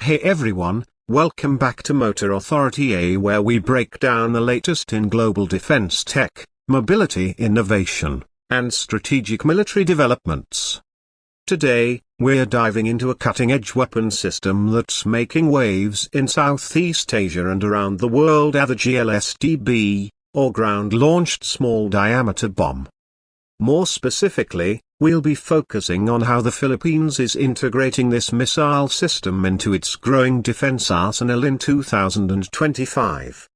Hey everyone, welcome back to Motor Authority A, where we break down the latest in global defense tech, mobility innovation, and strategic military developments. Today, we're diving into a cutting-edge weapon system that's making waves in Southeast Asia and around the world: the GLSDB, or Ground-Launched Small Diameter Bomb. More specifically, we'll be focusing on how the Philippines is integrating this missile system into its growing defense arsenal in 2025.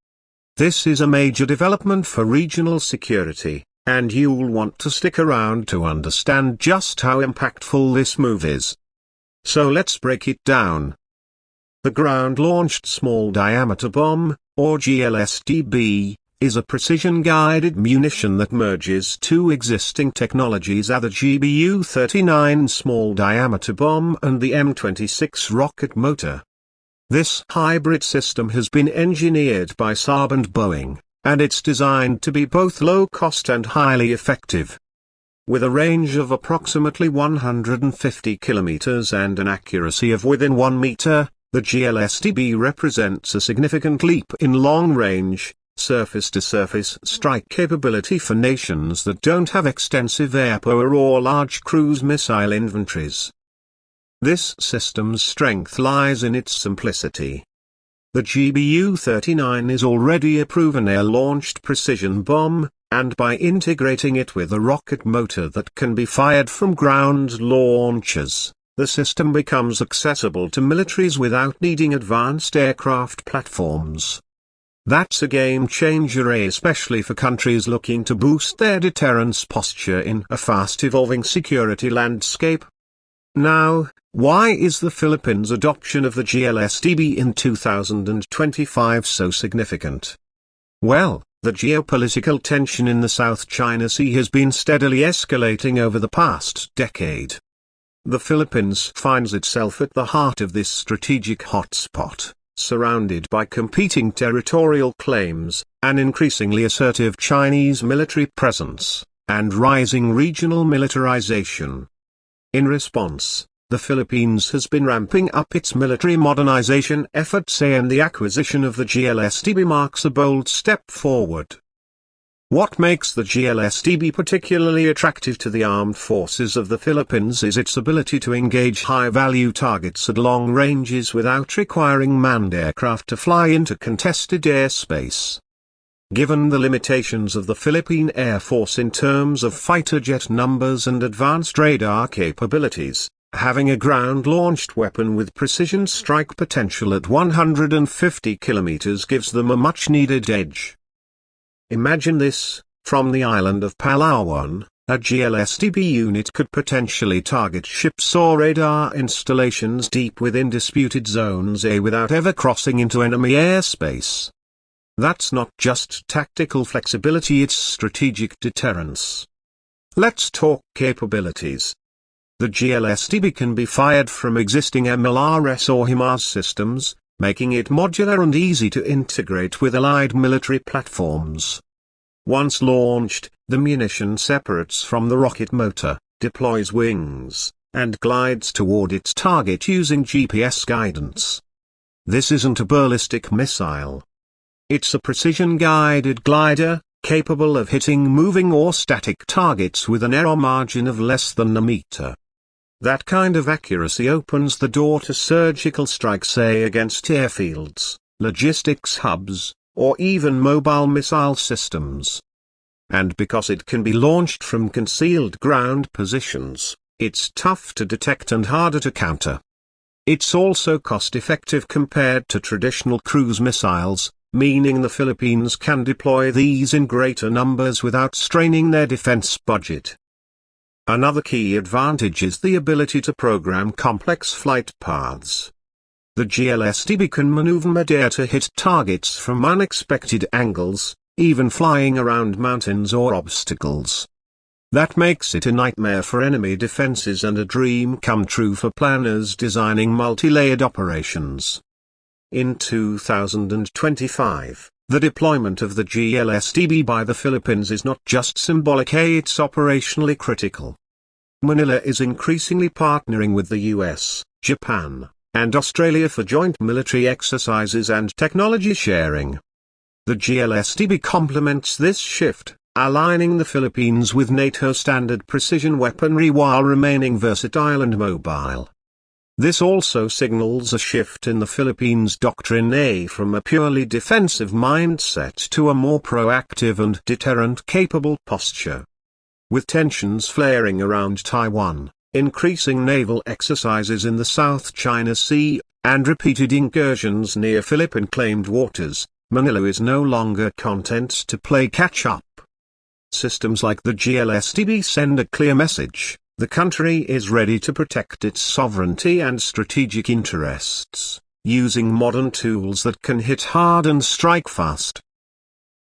This is a major development for regional security, and you'll want to stick around to understand just how impactful this move is. So let's break it down. The Ground-Launched Small Diameter Bomb, or GLSDB, is a precision-guided munition that merges two existing technologies: the GBU-39 small diameter bomb and the M26 rocket motor. This hybrid system has been engineered by Saab and Boeing, and it's designed to be both low-cost and highly effective. With a range of approximately 150 kilometers and an accuracy of within 1 meter, the GLSDB represents a significant leap in long-range, surface-to-surface strike capability for nations that don't have extensive air power or large cruise missile inventories. This system's strength lies in its simplicity. The GBU-39 is already a proven air-launched precision bomb, and by integrating it with a rocket motor that can be fired from ground launchers, the system becomes accessible to militaries without needing advanced aircraft platforms. That's a game-changer, especially for countries looking to boost their deterrence posture in a fast-evolving security landscape. Now, why is the Philippines' adoption of the GLSDB in 2025 so significant? Well, the geopolitical tension in the South China Sea has been steadily escalating over the past decade. The Philippines finds itself at the heart of this strategic hotspot, surrounded by competing territorial claims, an increasingly assertive Chinese military presence, and rising regional militarization. In response, the Philippines has been ramping up its military modernization efforts, and the acquisition of the GLSDB marks a bold step forward. What makes the GLSDB particularly attractive to the armed forces of the Philippines is its ability to engage high-value targets at long ranges without requiring manned aircraft to fly into contested airspace. Given the limitations of the Philippine Air Force in terms of fighter jet numbers and advanced radar capabilities, having a ground-launched weapon with precision strike potential at 150 kilometers gives them a much-needed edge. Imagine this: from the island of Palawan, a GLSDB unit could potentially target ships or radar installations deep within disputed zones without ever crossing into enemy airspace. That's not just tactical flexibility, it's strategic deterrence. Let's talk capabilities. The GLSDB can be fired from existing MLRS or HIMARS systems, making it modular and easy to integrate with allied military platforms. Once launched, the munition separates from the rocket motor, deploys wings, and glides toward its target using GPS guidance. This isn't a ballistic missile. It's a precision-guided glider, capable of hitting moving or static targets with an error margin of less than a meter. That kind of accuracy opens the door to surgical strikes, against airfields, logistics hubs, or even mobile missile systems. And because it can be launched from concealed ground positions, it's tough to detect and harder to counter. It's also cost-effective compared to traditional cruise missiles, meaning the Philippines can deploy these in greater numbers without straining their defense budget. Another key advantage is the ability to program complex flight paths. The GLSDB can maneuver mid-air to hit targets from unexpected angles, even flying around mountains or obstacles. That makes it a nightmare for enemy defenses and a dream come true for planners designing multi-layered operations. In 2025, the deployment of the GLSDB by the Philippines is not just symbolic, it's operationally critical. Manila is increasingly partnering with the US, Japan, and Australia for joint military exercises and technology sharing. The GLSDB complements this shift, aligning the Philippines with NATO standard precision weaponry while remaining versatile and mobile. This also signals a shift in the Philippines' doctrine from a purely defensive mindset to a more proactive and deterrent-capable posture. With tensions flaring around Taiwan, increasing naval exercises in the South China Sea, and repeated incursions near Philippine-claimed waters, Manila is no longer content to play catch-up. Systems like the GLSDB send a clear message: the country is ready to protect its sovereignty and strategic interests, using modern tools that can hit hard and strike fast.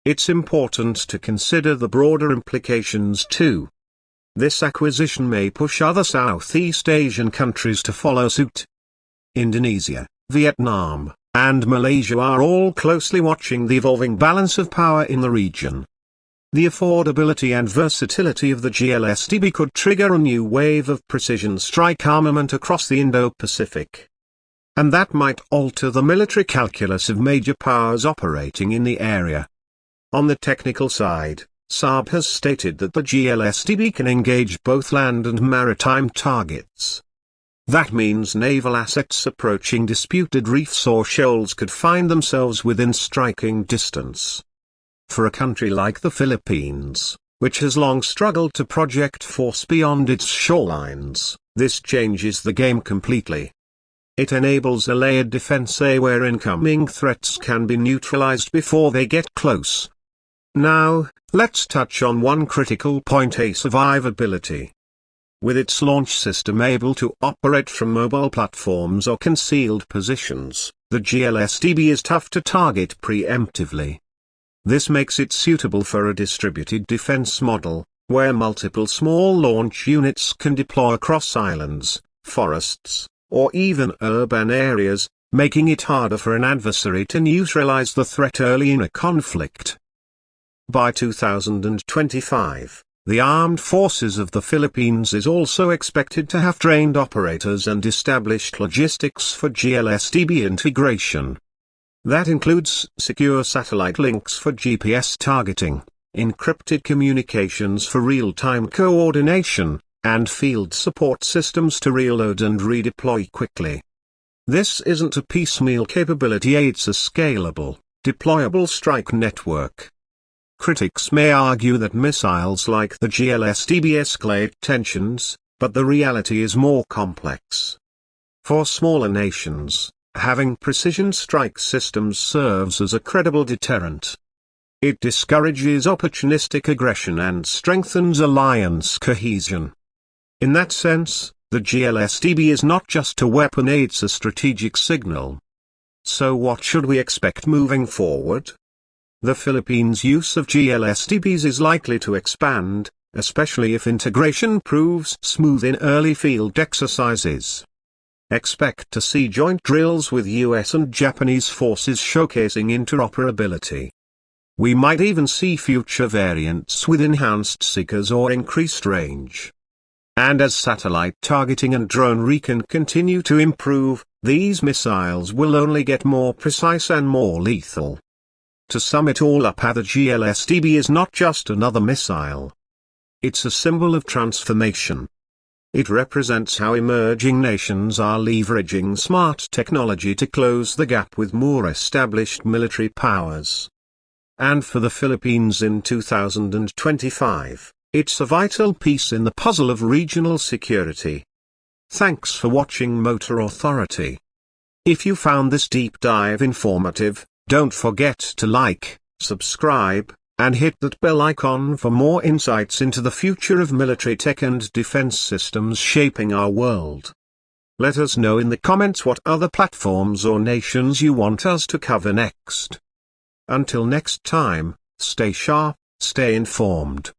It's important to consider the broader implications too. This acquisition may push other Southeast Asian countries to follow suit. Indonesia, Vietnam, and Malaysia are all closely watching the evolving balance of power in the region. The affordability and versatility of the GLSDB could trigger a new wave of precision strike armament across the Indo-Pacific. And that might alter the military calculus of major powers operating in the area. On the technical side, Saab has stated that the GLSDB can engage both land and maritime targets. That means naval assets approaching disputed reefs or shoals could find themselves within striking distance. For a country like the Philippines, which has long struggled to project force beyond its shorelines, this changes the game completely. It enables a layered defense where incoming threats can be neutralized before they get close. Now, let's touch on one critical point: survivability. With its launch system able to operate from mobile platforms or concealed positions, the GLSDB is tough to target preemptively. This makes it suitable for a distributed defense model, where multiple small launch units can deploy across islands, forests, or even urban areas, making it harder for an adversary to neutralize the threat early in a conflict. By 2025, the armed forces of the Philippines is also expected to have trained operators and established logistics for GLSDB integration. That includes secure satellite links for GPS targeting, encrypted communications for real-time coordination, and field support systems to reload and redeploy quickly. This isn't a piecemeal capability, it's a scalable, deployable strike network. Critics may argue that missiles like the GLSDB escalate tensions, but the reality is more complex. For smaller nations, having precision strike systems serves as a credible deterrent. It discourages opportunistic aggression and strengthens alliance cohesion. In that sense, the GLSDB is not just a weapon, it's a strategic signal. So what should we expect moving forward? The Philippines' use of GLSDBs is likely to expand, especially if integration proves smooth in early field exercises. Expect to see joint drills with US and Japanese forces showcasing interoperability. We might even see future variants with enhanced seekers or increased range. And as satellite targeting and drone recon continue to improve, these missiles will only get more precise and more lethal. To sum it all up, the GLSDB is not just another missile. It's a symbol of transformation. It represents how emerging nations are leveraging smart technology to close the gap with more established military powers. And for the Philippines in 2025, it's a vital piece in the puzzle of regional security. Thanks for watching Motor Authority. If you found this deep dive informative, don't forget to like, subscribe, and hit that bell icon for more insights into the future of military tech and defense systems shaping our world. Let us know in the comments what other platforms or nations you want us to cover next. Until next time, stay sharp, stay informed.